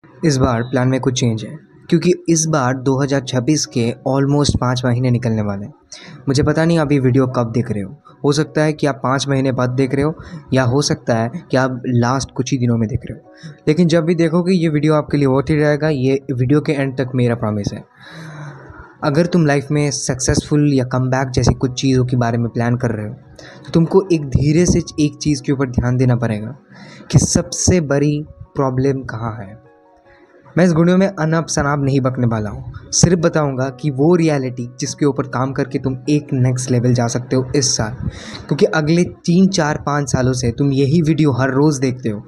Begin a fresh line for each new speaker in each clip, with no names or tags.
इस बार प्लान में कुछ चेंज है क्योंकि इस बार 2026 के ऑलमोस्ट 5 महीने निकलने वाले हैं। मुझे पता नहीं आप ये वीडियो कब देख रहे हो सकता है कि आप 5 महीने बाद देख रहे हो या हो सकता है कि आप लास्ट कुछ ही दिनों में देख रहे हो। लेकिन जब भी देखोगे ये वीडियो आपके लिए वर्थ ही रहेगा। ये वीडियो के एंड तक मेरा प्रॉमिस है। अगर तुम लाइफ में सक्सेसफुल या कमबैक जैसी कुछ चीज़ों के बारे में प्लान कर रहे हो तो तुमको एक धीरे से एक चीज़ के ऊपर ध्यान देना पड़ेगा कि सबसे बड़ी प्रॉब्लम कहाँ है। मैं इस वीडियो में अनाप शनाप नहीं बकने वाला हूँ, सिर्फ बताऊँगा कि वो रियलिटी जिसके ऊपर काम करके तुम एक नेक्स्ट लेवल जा सकते हो इस साल। क्योंकि अगले 3 4 5 सालों से तुम यही वीडियो हर रोज़ देखते हो,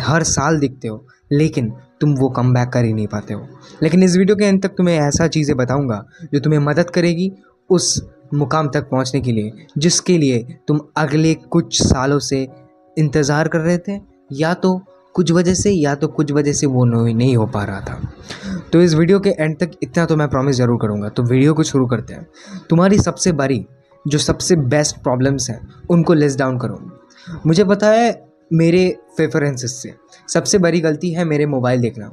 हर साल देखते हो, लेकिन तुम वो कम बैक कर ही नहीं पाते हो। लेकिन इस वीडियो के अंत तक तुम्हें ऐसा चीज़ें बताऊँगा जो तुम्हें मदद करेगी उस मुकाम तक पहुँचने के लिए जिसके लिए तुम अगले कुछ सालों से इंतज़ार कर रहे थे, या तो कुछ वजह से वो नहीं हो पा रहा था। तो इस वीडियो के एंड तक इतना तो मैं प्रॉमिस ज़रूर करूँगा। तो वीडियो को शुरू करते हैं। तुम्हारी सबसे बड़ी जो सबसे बेस्ट प्रॉब्लम्स हैं उनको लिस्ट डाउन करो। मुझे पता है मेरे प्रेफरेंसेस से सबसे बड़ी गलती है मेरे मोबाइल देखना।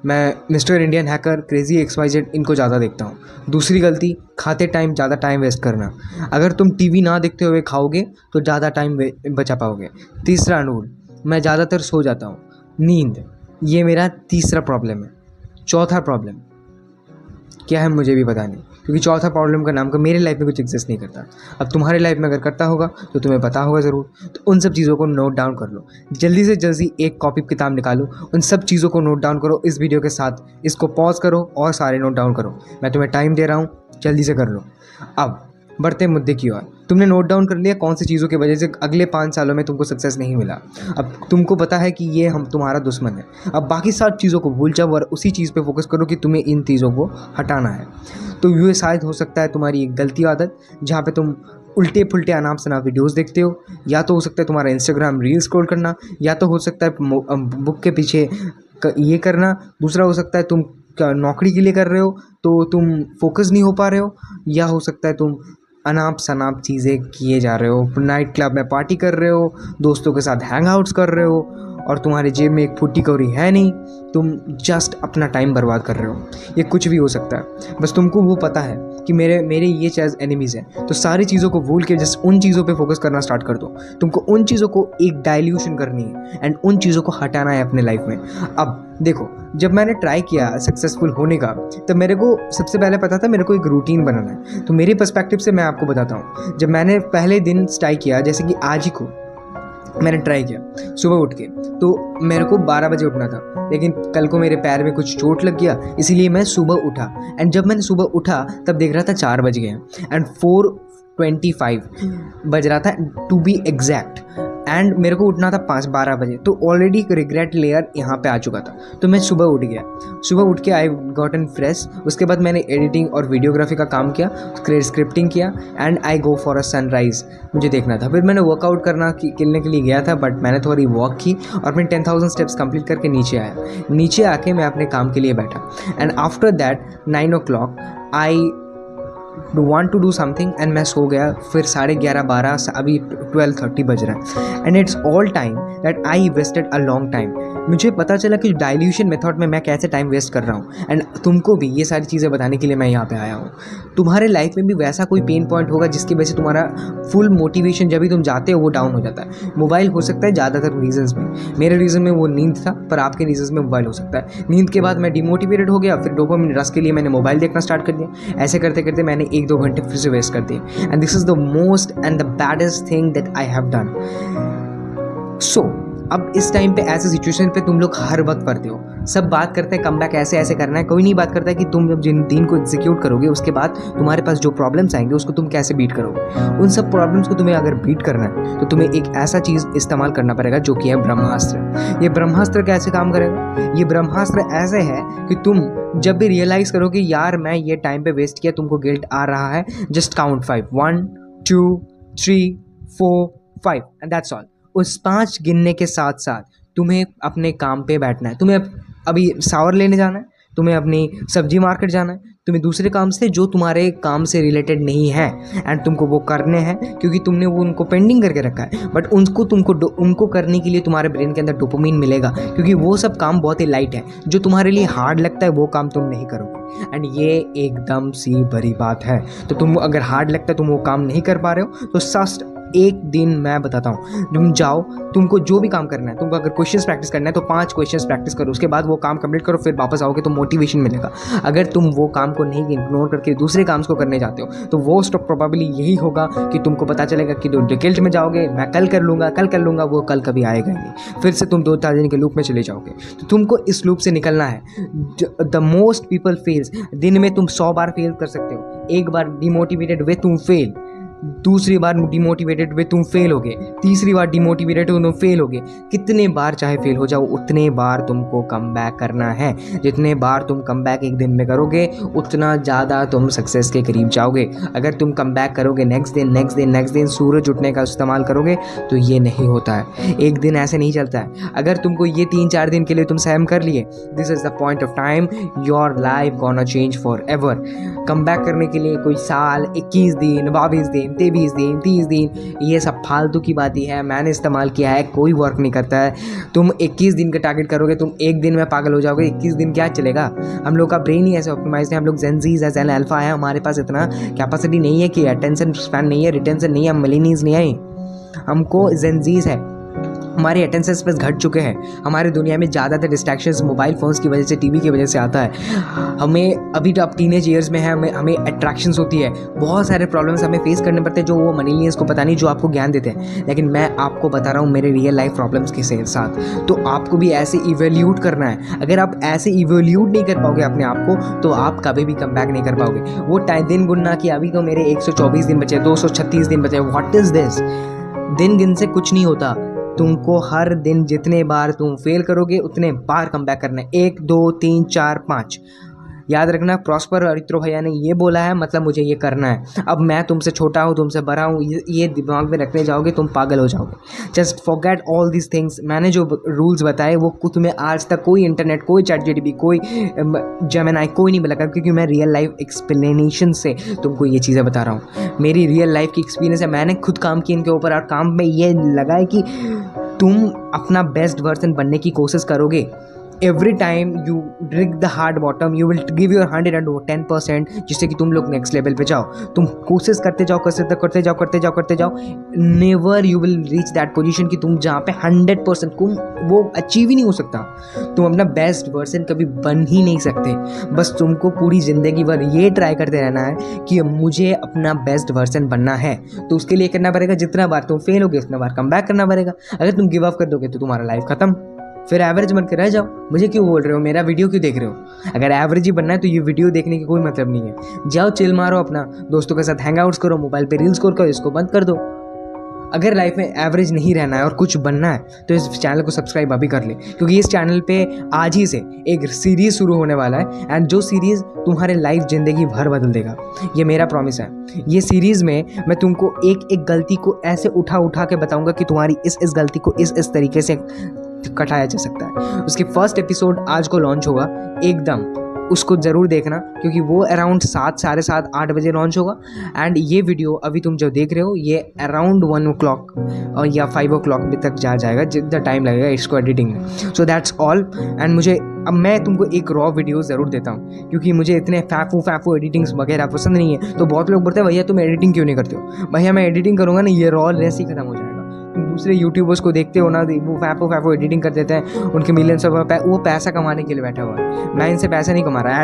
मैं mister Indian hacker, crazy XYZ इनको ज़्यादा देखता हूँ। दूसरी गलती, खाते टाइम ज़्यादा टाइम वेस्ट करना। अगर तुम टीवी ना देखते हुए खाओगे तो ज़्यादा टाइम बचा पाओगे। तीसरा रूल, मैं ज़्यादातर सो जाता हूँ, नींद। ये मेरा तीसरा प्रॉब्लम है। चौथा प्रॉब्लम क्या है मुझे भी पता नहीं, क्योंकि चौथा प्रॉब्लम का नाम का मेरे लाइफ में कुछ एग्जिस्ट नहीं करता। अब तुम्हारे लाइफ में अगर करता होगा तो तुम्हें पता होगा ज़रूर। तो उन सब चीज़ों को नोट डाउन कर लो। जल्दी से जल्दी एक कॉपी किताब निकालो, उन सब चीज़ों को नोट डाउन करो। इस वीडियो के साथ इसको पॉज करो और सारे नोट डाउन करो। मैं तुम्हें टाइम दे रहा हूँ, जल्दी से कर लो। अब बढ़ते मुद्दे की ओर। तुमने नोट डाउन कर लिया कौन सी चीज़ों की वजह से अगले 5 सालों में तुमको सक्सेस नहीं मिला। अब तुमको पता है कि ये हम तुम्हारा दुश्मन है। अब बाकी सब चीज़ों को भूल जाओ और उसी चीज़ पे फोकस करो कि तुम्हें इन चीज़ों को हटाना है। तो ये शायद हो सकता है तुम्हारी एक गलती आदत जहाँ पे तुम उल्टे पुल्टे अनाप शनाप वीडियोज़ देखते हो, या तो हो सकता है तुम्हारा इंस्टाग्राम रील स्क्रॉल करना, या तो हो सकता है बुक के पीछे ये करना। दूसरा हो सकता है तुम नौकरी के लिए कर रहे हो तो तुम फोकस नहीं हो पा रहे हो, या हो सकता है तुम अनाप शनाप चीज़ें किए जा रहे हो, नाइट क्लब में पार्टी कर रहे हो, दोस्तों के साथ हैंग आउट्स कर रहे हो और तुम्हारे जेब में एक फुट्टी कौड़ी है नहीं, तुम जस्ट अपना टाइम बर्बाद कर रहे हो। ये कुछ भी हो सकता है, बस तुमको वो पता है कि मेरे ये चीज़ एनिमीज़ हैं। तो सारी चीज़ों को भूल के जस्ट उन चीज़ों पे फोकस करना स्टार्ट कर दो। तुमको उन चीज़ों को एक डाइल्यूशन करनी है एंड उन चीज़ों को हटाना है अपने लाइफ में। अब देखो, जब मैंने ट्राई किया सक्सेसफुल होने का तब मेरे को सबसे पहले पता था मेरे को एक रूटीन बनाना है। तो मेरे पर्सपेक्टिव से मैं आपको बताता हूँ। जब मैंने पहले दिन ट्राई किया, जैसे कि आज ही को मैंने ट्राई किया सुबह उठ के, तो मेरे को 12 बजे उठना था, लेकिन कल को मेरे पैर में कुछ चोट लग गया, इसीलिए मैं सुबह उठा। एंड जब मैंने सुबह उठा तब देख रहा था 4 बज गए एंड 4:25 बज रहा था टू बी एग्जैक्ट। एंड मेरे को उठना था 12 बजे, तो ऑलरेडी रिग्रेट लेयर यहाँ पे आ चुका था। तो मैं सुबह उठ गया। सुबह उठ के आई गॉटन फ्रेश। उसके बाद मैंने एडिटिंग और वीडियोग्राफी का काम किया, स्क्रिप्टिंग किया and I go for a sunrise मुझे देखना था। फिर मैंने वर्कआउट करने के लिए गया था, बट मैंने थोड़ी वॉक की और फिर 10,000 स्टेप्स कंप्लीट करके नीचे आया। नीचे आके मैं अपने काम के लिए बैठा and after that 9 o'clock I want to do something and मैं सो गया। फिर 11:30 12 अभी 12:30 बज रहा है and it's all time that I wasted a long time. मुझे पता चला कि डाइल्यूशन मेथड में मैं कैसे टाइम वेस्ट कर रहा हूँ एंड तुमको भी ये सारी चीज़ें बताने के लिए मैं यहाँ पे आया हूँ। तुम्हारे लाइफ में भी वैसा कोई पेन पॉइंट होगा जिसकी वजह से तुम्हारा फुल मोटिवेशन जब भी तुम जाते हो वो डाउन हो जाता है। मोबाइल हो सकता है ज़्यादातर रीजंस में। मेरे रीज़न में वो नींद था, पर आपके रीजंस में मोबाइल हो सकता है। नींद के बाद मैं डिमोटिवेटेड हो गया, फिर डोपामिन रश के लिए मैंने मोबाइल देखना स्टार्ट कर दिया। ऐसे करते करते मैंने 1-2 घंटे फिर से वेस्ट कर दिए and this is the most and the baddest thing that I have done. So अब इस टाइम पे ऐसे सिचुएशन पे तुम लोग हर वक्त पढ़ते हो, सब बात करते हैं कमबैक ऐसे ऐसे करना है। कोई नहीं बात करता है कि तुम जब जिन दिन को एग्जीक्यूट करोगे उसके बाद तुम्हारे पास जो प्रॉब्लम्स आएंगे उसको तुम कैसे बीट करोगे। उन सब प्रॉब्लम्स को तुम्हें अगर बीट करना है तो तुम्हें एक ऐसा चीज़ इस्तेमाल करना पड़ेगा जो कि है ब्रह्मास्त्र। ये ब्रह्मास्त्र कैसे काम करेगा? ये ब्रह्मास्त्र ऐसे है कि तुम जब भी रियलाइज़ करो कि यार मैं ये टाइम पे वेस्ट किया, तुमको गिल्ट आ रहा है, just count 5 1 2 3 4 5 and that's all. उस 5 गिनने के साथ साथ तुम्हें अपने काम पे बैठना है। तुम्हें अभी शावर लेने जाना है, तुम्हें अपनी सब्जी मार्केट जाना है, तुम्हें दूसरे काम से जो तुम्हारे काम से रिलेटेड नहीं है, एंड तुमको वो करने हैं क्योंकि तुमने वो उनको पेंडिंग करके रखा है। बट उनको करने के लिए तुम्हारे ब्रेन के अंदर डोपामिन मिलेगा, क्योंकि वो सब काम बहुत ही लाइट है। जो तुम्हारे लिए हार्ड लगता है वो काम तुम नहीं करोगे, एंड ये एकदम सी बड़ी बात है। तो तुम अगर हार्ड लगता है तुम वो काम नहीं कर पा रहे हो, तो सस्ट एक दिन मैं बताता हूँ, तुम जाओ, तुमको जो भी काम करना है, तुमको अगर क्वेश्चंस प्रैक्टिस करना है तो 5 क्वेश्चंस प्रैक्टिस करो, उसके बाद वो काम कंप्लीट करो, फिर वापस आओगे तो मोटिवेशन मिलेगा। अगर तुम वो काम को नहीं इग्नोर करके दूसरे काम को करने जाते हो तो वो स्टॉप प्रोबेबली यही होगा कि तुमको पता चलेगा कि तुम गिल्ट में जाओगे, मैं कल कर लूँगा, वो कल कभी आएगा ही नहीं, फिर से तुम 2-4 दिन के लूप में चले जाओगे। तो तुमको इस लूप से निकलना है। द मोस्ट पीपल फेल्स, दिन में तुम 100 बार फेल कर सकते हो। एक बार डिमोटिवेटेड हुए तुम फेल, दूसरी बार डिमोटिवेटेड हुए तुम फेल हो गए, तीसरी बार डिमोटिवेटेड हो तुम फेल हो गए। कितने बार चाहे फेल हो जाओ, उतने बार तुमको कम बैक करना है। जितने बार तुम कम बैक एक दिन में करोगे उतना ज़्यादा तुम सक्सेस के करीब जाओगे। अगर तुम कम बैक करोगे नेक्स्ट दिन सूरज उठने का इस्तेमाल करोगे तो ये नहीं होता है, एक दिन ऐसे नहीं चलता है। अगर तुमको ये 3-4 दिन के लिए तुम सहम कर लिए, this is the point of time your life gonna change for ever. Come back करने के लिए कोई साल, 21 दिन, 22 दिन, 23 दिन, 30 दिन, ये सब फालतू की बात ही है। मैंने इस्तेमाल किया है, कोई वर्क नहीं करता है। तुम 21 दिन का टारगेट करोगे, तुम एक दिन में पागल हो जाओगे। 21 दिन क्या चलेगा? हम लोग का ब्रेन ही ऐसे ऑप्टिमाइज है, हम लोग जेनजीज है, जेन अल्फा है, हमारे पास इतना कैपेसिटी नहीं है कि अटेंशन स्पैन नहीं है, रिटेंशन नहीं है, हम मिलेनियल्स नहीं है, हमको जेनजीज है। हमारे अटेंशन स्पेस घट चुके हैं। हमारे दुनिया में ज़्यादातर डिस्ट्रैक्शंस मोबाइल फ़ोन्स की वजह से, टीवी की वजह से आता है। हमें अभी तो आप टीनेज ईयर्स में है, हमें अट्रैक्शंस होती है, बहुत सारे प्रॉब्लम्स हमें फेस करने पड़ते हैं जो वो मिलेनियल्स को पता नहीं, जो आपको ज्ञान देते हैं। लेकिन मैं आपको बता रहा हूँ मेरे रियल लाइफ प्रॉब्लम्स के साथ। तो आपको भी ऐसे इवैल्यूट करना है। अगर आप ऐसे इवैल्यूट नहीं कर पाओगे अपने आप को तो आप कभी भी कम बैक नहीं कर पाओगे। वो दिन गुनना कि अभी तो मेरे 124 दिन बचे, 236 दिन बचे, व्हाट इज़ दिस? दिन गिन से कुछ नहीं होता। तुमको हर दिन जितने बार तुम फेल करोगे उतने बार कम बैक करना है। 1, 2, 3, 4, 5 याद रखना। प्रॉस्पर अरित्रो भैया ने ये बोला है, मतलब मुझे ये करना है। अब मैं तुमसे छोटा हूँ, तुमसे बड़ा हूँ, ये दिमाग में रखने जाओगे तुम पागल हो जाओगे। Just forget all this things. मैंने जो रूल्स बताए वो तुम्हें आज तक कोई इंटरनेट, कोई चैट जीटीपी, कोई जेमिनी, कोई नहीं बताया, क्योंकि मैं रियल लाइफ एक्सप्लेनेशन से तुमको ये चीज़ें बता रहा हूँ। मेरी रियल लाइफ की एक्सपीरियंस है, मैंने खुद काम किया इनके ऊपर, और काम में ये लगा है कि तुम अपना बेस्ट वर्जन बनने की कोशिश करोगे। Every time you Drigh the hard bottom you will give your 110%, जिससे कि तुम लोग नेक्स्ट लेवल पे जाओ। तुम कोशिश करते जाओ, never you will reach that position कि तुम जहाँ पे 100% तुम वो अचीव ही नहीं हो सकता। तुम अपना बेस्ट वर्जन कभी बन ही नहीं सकते। बस तुमको पूरी ज़िंदगी भर ये ट्राई करते रहना है कि मुझे अपना बेस्ट वर्जन बनना है। तो उसके लिए करना पड़ेगा, जितना बार तुम फेल होगे उतना बार कम बैक करना पड़ेगा। अगर तुम गिव अप कर दोगे तो तुम्हारा लाइफ खत्म, फिर एवरेज बन के रह जाओ। मुझे क्यों बोल रहे हो, मेरा वीडियो क्यों देख रहे हो? अगर एवरेज ही बनना है तो ये वीडियो देखने की कोई मतलब नहीं है। जाओ चिल मारो, अपना दोस्तों के साथ हैंगआउट्स करो, मोबाइल पे रील्स करो, इसको बंद कर दो। अगर लाइफ में एवरेज नहीं रहना है और कुछ बनना है तो इस चैनल को सब्सक्राइब अभी कर ले, क्योंकि इस चैनल पे आज ही से एक सीरीज़ शुरू होने वाला है, एंड जो सीरीज़ तुम्हारे लाइफ ज़िंदगी भर बदल देगा, ये मेरा प्रॉमिस है। ये सीरीज़ में मैं तुमको एक एक गलती को ऐसे उठा के बताऊंगा कि तुम्हारी इस गलती को इस तरीके से कटाया जा सकता है। उसके फर्स्ट एपिसोड आज को लॉन्च होगा एकदम, उसको ज़रूर देखना, क्योंकि वो अराउंड 7, साढ़े 7, 8 बजे लॉन्च होगा। एंड ये वीडियो अभी तुम जो देख रहे हो ये अराउंड 1 o'clock या 5 o'clock तक जाएगा, जितना टाइम लगेगा इसको एडिटिंग में। So that's all. एंड अब मैं तुमको एक रॉ वीडियो ज़रूर देता हूँ, क्योंकि मुझे इतने फैफू एडिटिंग्स वगैरह पसंद नहीं है। तो बहुत लोग बोलते हैं भैया तुम एडिटिंग क्यों नहीं करते हो? भैया मैं एडिटिंग करूँगा ना, ये रॉ लेस ही खत्म हो जाएगा। तुम दूसरे यूट्यूबर्स को देखते हो ना, वो फैफो एडिटिंग कर देते हैं, उनके मिलियंस ऑफ वो पैसा कमाने के लिए बैठा हुआ है। मैं इनसे पैसा नहीं कमा रहा।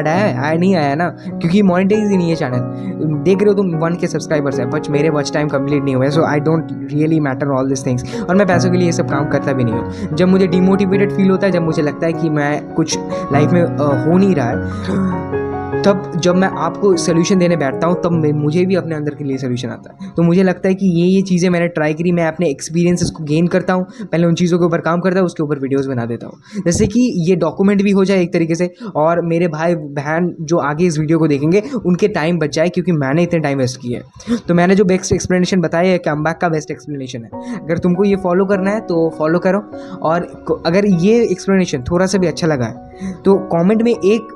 ऐड नहीं आया ना, क्योंकि मोनेटाइज ही नहीं है चैनल। देख रहे हो तुम 1 के सब्सक्राइबर्स है, बट मेरे वॉच टाइम कंप्लीट नहीं हुआ, so I don't really matter all this things. और मैं पैसों के लिए ये सब काम करता भी नहीं हूँ। जब मुझे डिमोटिवेटेड फील होता है, जब मुझे लगता है कि मैं कुछ लाइफ में हो नहीं रहा है, तब जब मैं आपको सोल्यूशन देने बैठता हूँ तब मुझे भी अपने अंदर के लिए सोल्यूशन आता है। तो मुझे लगता है कि ये चीज़ें मैंने ट्राई करी, मैं अपने एक्सपीरियंसेस को गेन करता हूँ, पहले उन चीज़ों के ऊपर काम करता हूँ, उसके ऊपर वीडियोस बना देता हूँ, जैसे कि ये डॉक्यूमेंट भी हो जाए एक तरीके से, और मेरे भाई बहन जो आगे इस वीडियो को देखेंगे उनके टाइम बच जाए, क्योंकि मैंने इतने टाइम वेस्ट किया है। तो मैंने जो बेस्ट एक्सप्लेनेशन बताया है, कमबैक का बेस्ट एक्सप्लेनेशन है। अगर तुमको ये फॉलो करना है तो फॉलो करो, और अगर ये एक्सप्लेनेशन थोड़ा सा भी अच्छा लगा है तो कॉमेंट में एक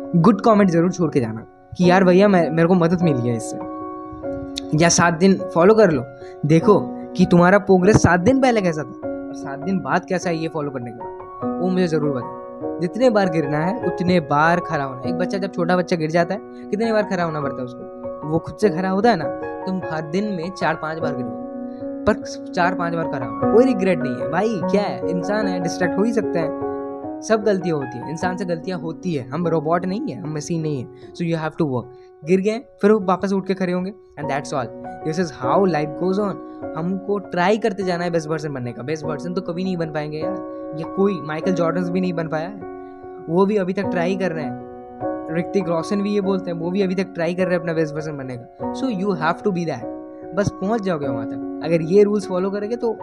गुड कमेंट ज़रूर छोड़ के जाना कि यार भैया मेरे को मदद मिली है इससे, या 7 दिन फॉलो कर लो, देखो कि तुम्हारा प्रोग्रेस 7 दिन पहले कैसा था और 7 दिन बाद कैसा है ये फॉलो करने के बाद, वो मुझे ज़रूर बता। जितने बार गिरना है उतने बार खड़ा होना। एक बच्चा जब छोटा बच्चा गिर जाता है कितने बार खड़ा होना पड़ता है उसको, वो खुद से खड़ा होता है ना। तुम हर दिन में 4-5 बार गिरो, पर 4-5 बार खड़ा होना, कोई रिग्रेट नहीं है भाई। क्या है, इंसान है, डिस्ट्रैक्ट हो ही सकता है, सब गलतियाँ होती हैं, इंसान से गलतियाँ होती है, हम रोबोट नहीं है, हम मशीन नहीं है। So you have to work. गिर गए फिर वापस उठ के खड़े होंगे, and that's all. This is how life goes on. हमको ट्राई करते जाना है बेस्ट वर्जन बनने का। बेस्ट वर्जन तो कभी नहीं बन पाएंगे यार, ये कोई माइकल जॉर्डन भी नहीं बन पाया है, वो भी अभी तक ट्राई कर रहे हैं। ऋतिक रोशन भी ये बोलते हैं, वो भी अभी तक ट्राई कर रहे हैं अपना बेस्ट वर्जन बनने का। So you have to be that, बस पहुंच जाओगे वहाँ तक। अगर ये रूल्स फॉलो करेंगे तो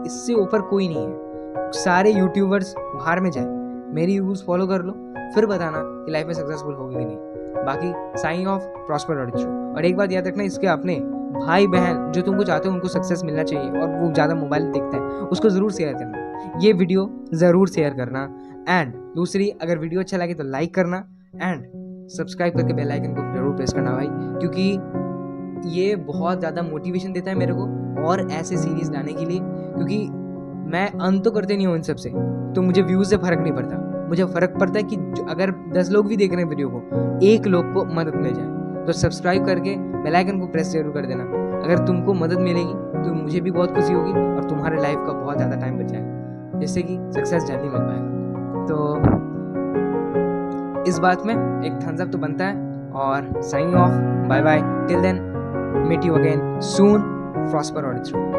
इससे ऊपर कोई नहीं है। सारे यूट्यूबर्स बाहर में जाए, मेरी रूल्स फॉलो कर लो, फिर बताना कि लाइफ में सक्सेसफुल होगी कि नहीं। बाकी साइन ऑफ प्रॉस्पर ऑडिट्रो। और एक बात याद रखना, इसके अपने भाई बहन जो तुमको चाहते हो उनको सक्सेस मिलना चाहिए और वो ज़्यादा मोबाइल देखते हैं, उसको ज़रूर शेयर करना, ये वीडियो ज़रूर शेयर करना। एंड दूसरी, अगर वीडियो अच्छा लगे तो लाइक करना एंड सब्सक्राइब करके बेल आइकन को जरूर प्रेस करना भाई, क्योंकि ये बहुत ज़्यादा मोटिवेशन देता है मेरे को और ऐसे सीरीज़ लाने के लिए। क्योंकि मैं अर्न तो करते नहीं हूँ इन सब से, तो मुझे व्यूज़ से फ़र्क नहीं पड़ता। मुझे फ़र्क पड़ता है कि अगर 10 लोग भी देख रहे हैं वीडियो को, 1 लोग को मदद मिल जाए, तो सब्सक्राइब करके बेल आइकन को प्रेस जरूर कर देना। अगर तुमको मदद मिलेगी तो मुझे भी बहुत खुशी होगी और तुम्हारे लाइफ का बहुत ज़्यादा टाइम बच जाएगा, जिससे कि सक्सेस जल्दी मिल पाएगा। तो इस बात में एक थम्स अप तो बनता है। और signing off, bye bye, till then, meet you again soon, prosper ऑडिट्रो।